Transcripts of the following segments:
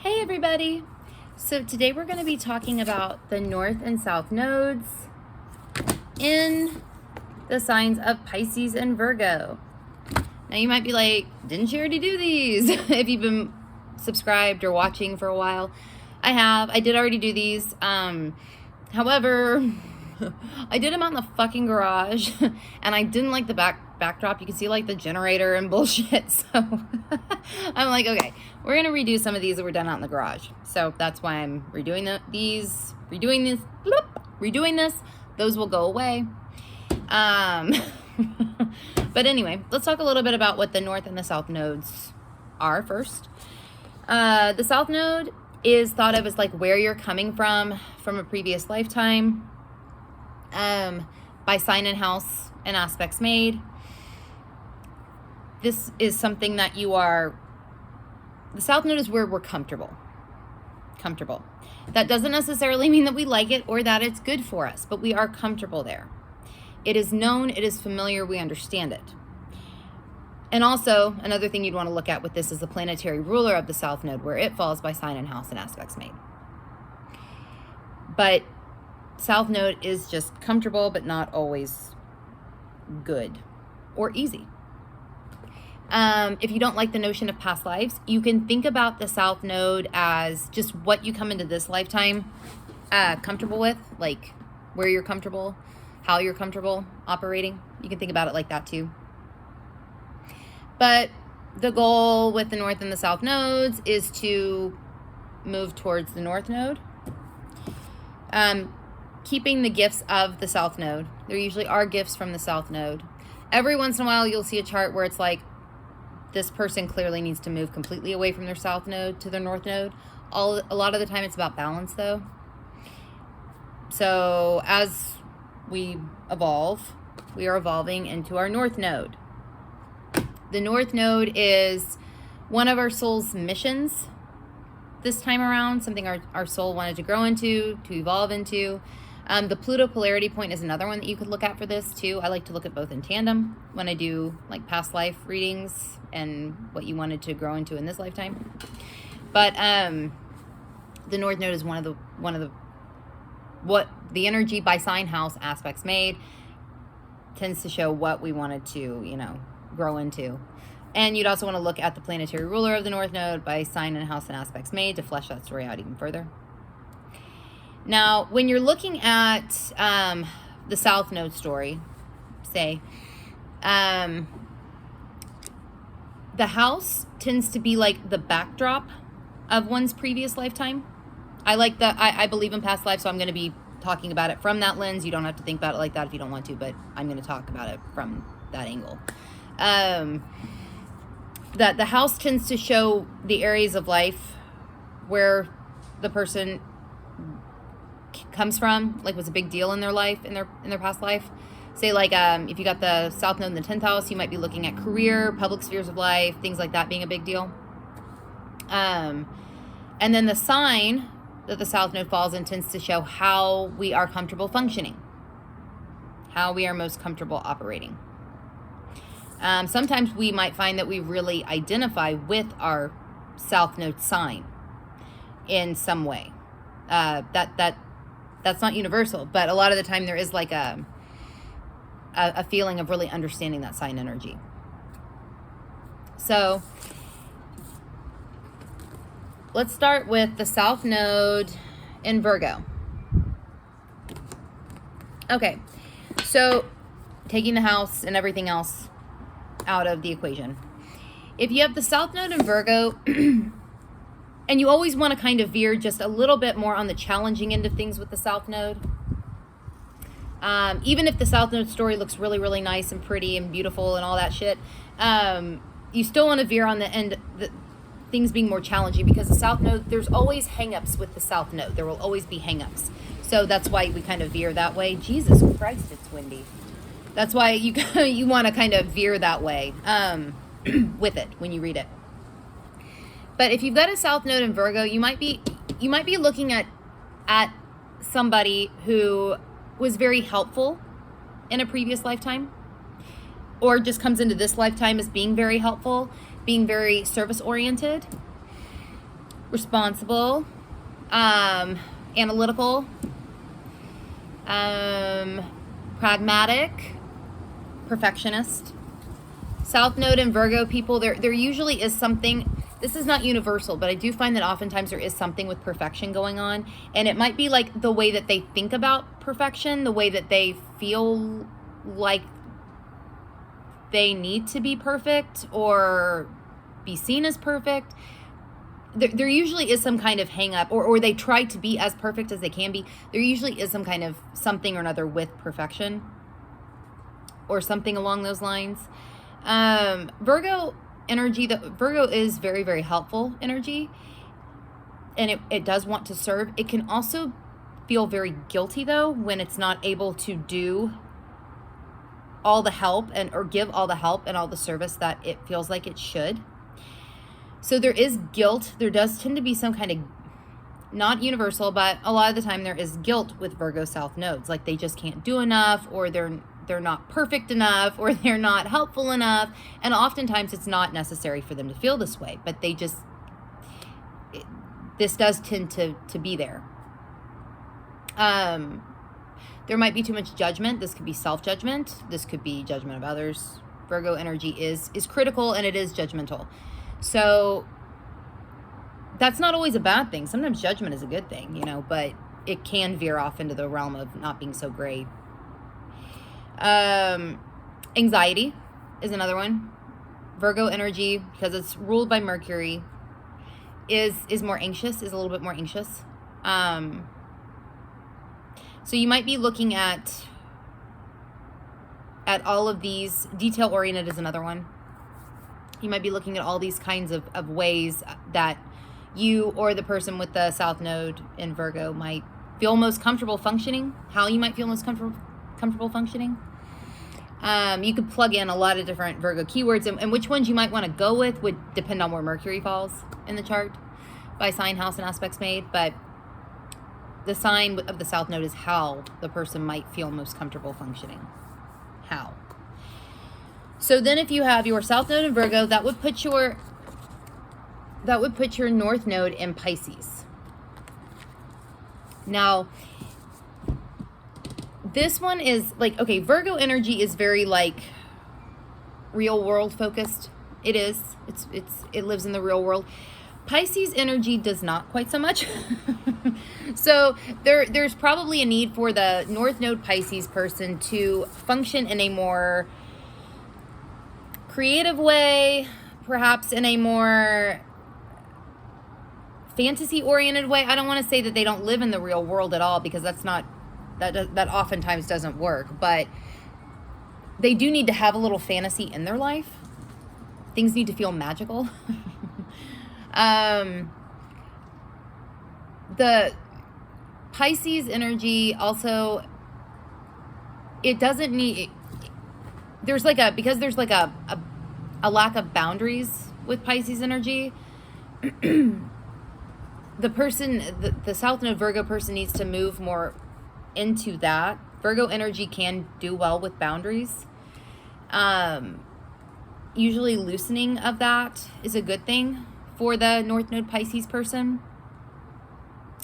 Hey everybody! So today we're going to be talking about the North and South nodes in the signs of Pisces and Virgo. Now you might be like, didn't you already do these? If you've been subscribed or watching for a while. I have. I did already do these. However, I did them out in the fucking garage and I didn't like the backdrop. You can see like the generator and bullshit. So I'm like, okay, we're going to redo some of these that were done out in the garage. So that's why I'm redoing this. Those will go away. But anyway, let's talk a little bit about what the North and the South nodes are first. The South node is thought of as like where you're coming from a previous lifetime, by sign and house and aspects made. This is something that the South node is where we're comfortable. That doesn't necessarily mean that we like it or that it's good for us, but we are comfortable there. It is known, it is familiar, we understand it. And also, another thing you'd want to look at with this is the planetary ruler of the South node, where it falls by sign and house and aspects made. But South node is just comfortable, but not always good or easy. If you don't like the notion of past lives, you can think about the South node as just what you come into this lifetime comfortable with, like where you're comfortable, how you're comfortable operating. You can think about it like that too. But the goal with the North and the South nodes is to move towards the North node. Keeping the gifts of the South node. There usually are gifts from the South node. Every once in a while, you'll see a chart where it's like, this person clearly needs to move completely away from their South node to their North node. A lot of the time it's about balance though. So as we evolve, we are evolving into our North node. The North node is one of our soul's missions this time around, something our soul wanted to grow into, to evolve into. The Pluto polarity point is another one that you could look at for this too. I like to look at both in tandem when I do like past life readings and what you wanted to grow into in this lifetime. But the North node is one of the energy by sign house aspects made tends to show what we wanted to, grow into. And you'd also want to look at the planetary ruler of the North node by sign and house and aspects made to flesh that story out even further. Now, when you're looking at the South node story, say, the house tends to be like the backdrop of one's previous lifetime. I believe in past life, so I'm going to be talking about it from that lens. You don't have to think about it like that if you don't want to, but I'm going to talk about it from that angle. That the house tends to show the areas of life where the person comes from, like was a big deal in their life, in their past life. Say like if you got the South node in the 10th house, you might be looking at career, public spheres of life, things like that being a big deal. And then the sign that the South node falls in tends to show how we are comfortable functioning, how we are most comfortable operating. Sometimes we might find that we really identify with our South node sign in some way. That's not universal, but a lot of the time there is like a feeling of really understanding that sign energy. So let's start with the South node in Virgo. Okay, so taking the house and everything else out of the equation. If you have the South node in Virgo, and you always want to kind of veer just a little bit more on the challenging end of things with the South node. Even if the South node story looks really, really nice and pretty and beautiful and all that shit, you still want to veer on the end, things being more challenging, because the South node, there's always hangups with the South node. There will always be hangups. So that's why we kind of veer that way. Jesus Christ, it's windy. That's why you want to kind of veer that way with it when you read it. But if you've got a South node in Virgo, you might be looking at somebody who was very helpful in a previous lifetime, or just comes into this lifetime as being very helpful, being very service oriented. responsible, analytical, pragmatic, perfectionist. South Node and Virgo people, there usually is something. This is not universal, but I do find that oftentimes there is something with perfection going on. And it might be like the way that they think about perfection, the way that they feel like they need to be perfect or be seen as perfect. There usually is some kind of hang up, or they try to be as perfect as they can be. There usually is some kind of something or another with perfection or something along those lines. Virgo energy, Virgo is very, very helpful energy, and it does want to serve. It can also feel very guilty though when it's not able to do all the help or give all the help and all the service that it feels like it should. So there is guilt. There does tend to be some kind of, not universal, but a lot of the time there is guilt with Virgo South nodes, like they just can't do enough, or they're not perfect enough, or they're not helpful enough. And oftentimes it's not necessary for them to feel this way, but this does tend to be there. There might be too much judgment. This could be self-judgment. This could be judgment of others. Virgo energy is critical, and it is judgmental. So that's not always a bad thing. Sometimes judgment is a good thing, but it can veer off into the realm of not being so great. Anxiety is another one. Virgo energy, because it's ruled by Mercury, is more anxious, is a little bit more anxious. So you might be looking at all of these. Detail oriented is another one. You might be looking at all these kinds of ways that you or the person with the South Node in Virgo might feel most comfortable functioning, how you might feel most comfortable functioning. You could plug in a lot of different Virgo keywords, and which ones you might want to go with would depend on where Mercury falls in the chart by sign, house, and aspects made. But the sign of the South Node is how the person might feel most comfortable functioning. How. So then if you have your South Node in Virgo, that would put your North Node in Pisces. Now, this one is like, okay, Virgo energy is very like real world focused. It is. It lives in the real world. Pisces energy does not quite so much. So there's probably a need for the North Node Pisces person to function in a more creative way, perhaps in a more fantasy oriented way. I don't want to say that they don't live in the real world at all, because that oftentimes doesn't work, but they do need to have a little fantasy in their life. Things need to feel magical. The Pisces energy also, it doesn't need, there's like a lack of boundaries with Pisces energy. The South Node Virgo person needs to move more into that. Virgo energy can do well with boundaries. Usually loosening of that is a good thing for the North Node Pisces person.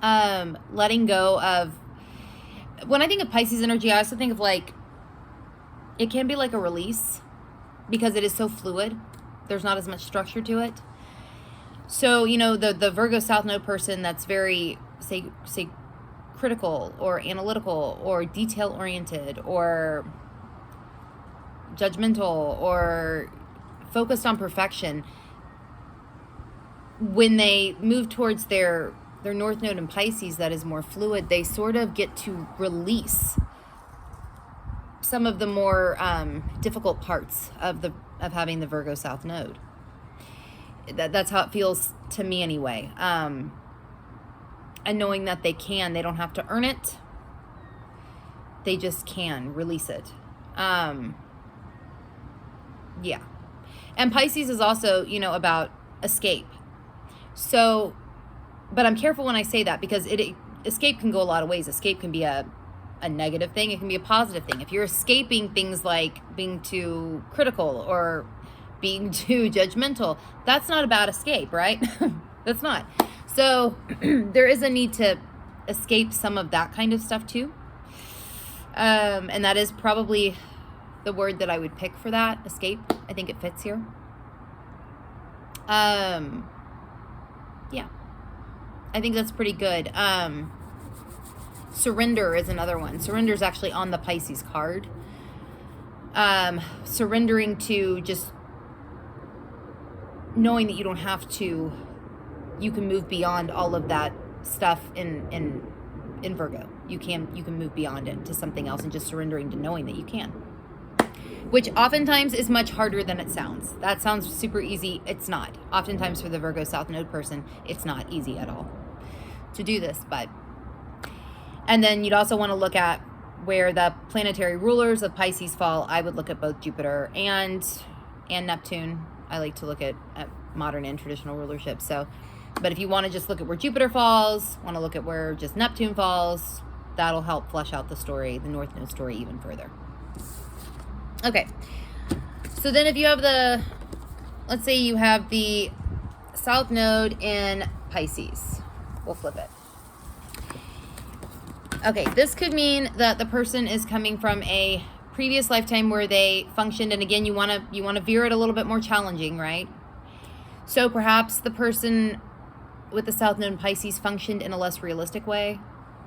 Letting go of, when I think of Pisces energy, I also think of like, it can be like a release because it is so fluid. There's not as much structure to it. So, the Virgo South Node person that's very, say critical or analytical or detail oriented or judgmental or focused on perfection, when they move towards their North Node in Pisces that is more fluid, they sort of get to release some of the more difficult parts of having the Virgo South Node. That's how it feels to me anyway. And knowing that they don't have to earn it. They just can release it. Yeah. And Pisces is also, about escape. So, but I'm careful when I say that, because escape can go a lot of ways. Escape can be a negative thing. It can be a positive thing. If you're escaping things like being too critical or being too judgmental, that's not a bad escape, right? That's not. So there is a need to escape some of that kind of stuff too. And that is probably the word that I would pick for that, escape. I think it fits here. Yeah, I think that's pretty good. Surrender is another one. Surrender is actually on the Pisces card. Surrendering to just knowing that you don't have to, you can move beyond all of that stuff in Virgo. You can move beyond it to something else, and just surrendering to knowing that you can. Which oftentimes is much harder than it sounds. That sounds super easy. It's not. Oftentimes for the Virgo South Node person, it's not easy at all to do this. And then you'd also want to look at where the planetary rulers of Pisces fall. I would look at both Jupiter and Neptune. I like to look at modern and traditional rulership. So, but if you want to just look at where Jupiter falls, want to look at where just Neptune falls, that'll help flesh out the story, the North Node story, even further. Okay, so then if you have let's say you have the South Node in Pisces. We'll flip it. Okay, this could mean that the person is coming from a previous lifetime where they functioned, and again, you want to veer it a little bit more challenging, right? So perhaps the person with the South Node in Pisces functioned in a less realistic way.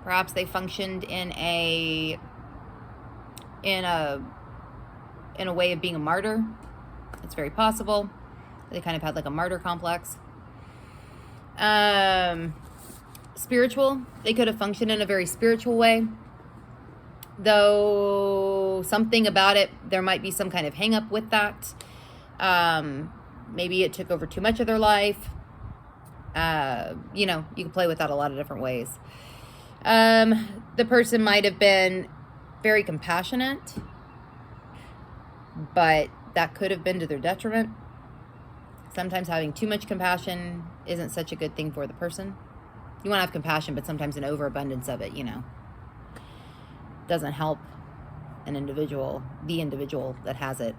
Perhaps they functioned in a way of being a martyr. It's very possible. They kind of had like a martyr complex. Spiritual. They could have functioned in a very spiritual way. Though something about it, there might be some kind of hang up with that. Maybe it took over too much of their life. You can play with that a lot of different ways. The person might have been very compassionate, but that could have been to their detriment. Sometimes having too much compassion isn't such a good thing for the person. You want to have compassion, but sometimes an overabundance of it, doesn't help the individual that has it.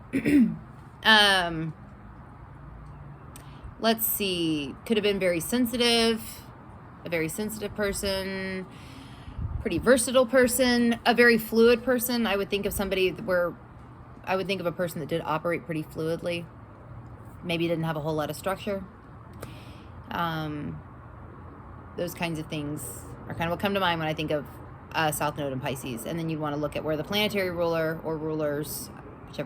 Let's see. Could have been very sensitive, a very sensitive person, pretty versatile person, a very fluid person. I would think of a person that did operate pretty fluidly. Maybe didn't have a whole lot of structure. Those kinds of things are kind of what come to mind when I think of South Node in Pisces. And then you'd want to look at where the planetary ruler or rulers,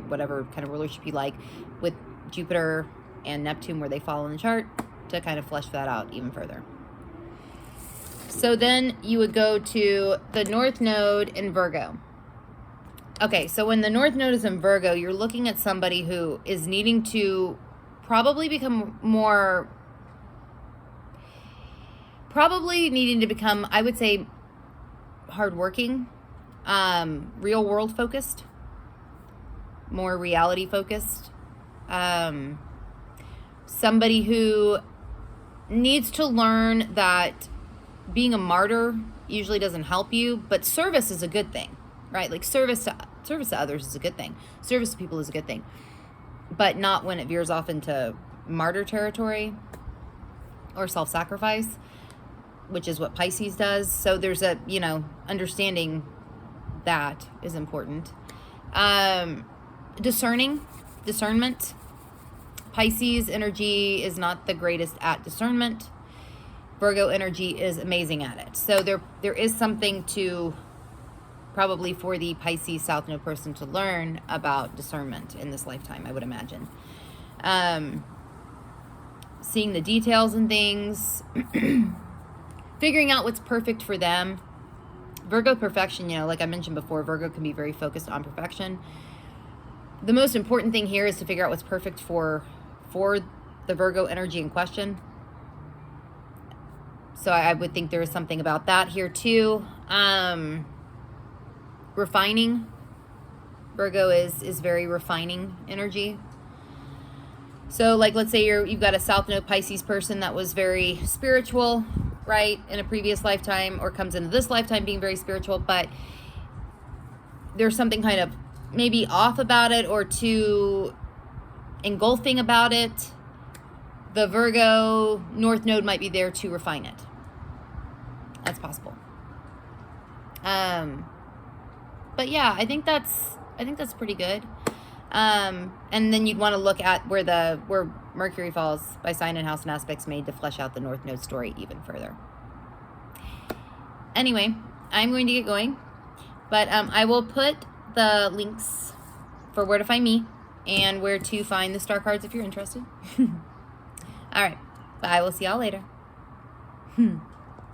whatever kind of rulership you like, with Jupiter and Neptune, where they fall in the chart, to kind of flesh that out even further. So then you would go to the North Node in Virgo. Okay, so when the North Node is in Virgo, you're looking at somebody who is needing to probably become, I would say, hardworking, real world focused, more reality focused. Somebody who needs to learn that being a martyr usually doesn't help you, but service is a good thing, right? Like service to others is a good thing. Service to people is a good thing, but not when it veers off into martyr territory or self-sacrifice, which is what Pisces does. So there's a, understanding that is important. Discernment. Pisces energy is not the greatest at discernment. Virgo energy is amazing at it. So there is something to probably for the Pisces South Node person to learn about discernment in this lifetime, I would imagine. Seeing the details and things, figuring out what's perfect for them. Virgo perfection, like I mentioned before, Virgo can be very focused on perfection. The most important thing here is to figure out what's perfect for the Virgo energy in question. So I would think there is something about that here too. Refining. Virgo is very refining energy. So like, let's say you've got a South Node Pisces person that was very spiritual, right, in a previous lifetime, or comes into this lifetime being very spiritual, but there's something kind of maybe off about it or too engulfing about it. the Virgo North Node might be there to refine it. That's possible. But yeah, I think that's pretty good. And then you'd want to look at where Mercury falls by sign and house and aspects made to flesh out the North Node story even further. Anyway, I'm going to get going, but I will put the links for where to find me and where to find the star cards if you're interested. All right, but I will see y'all later.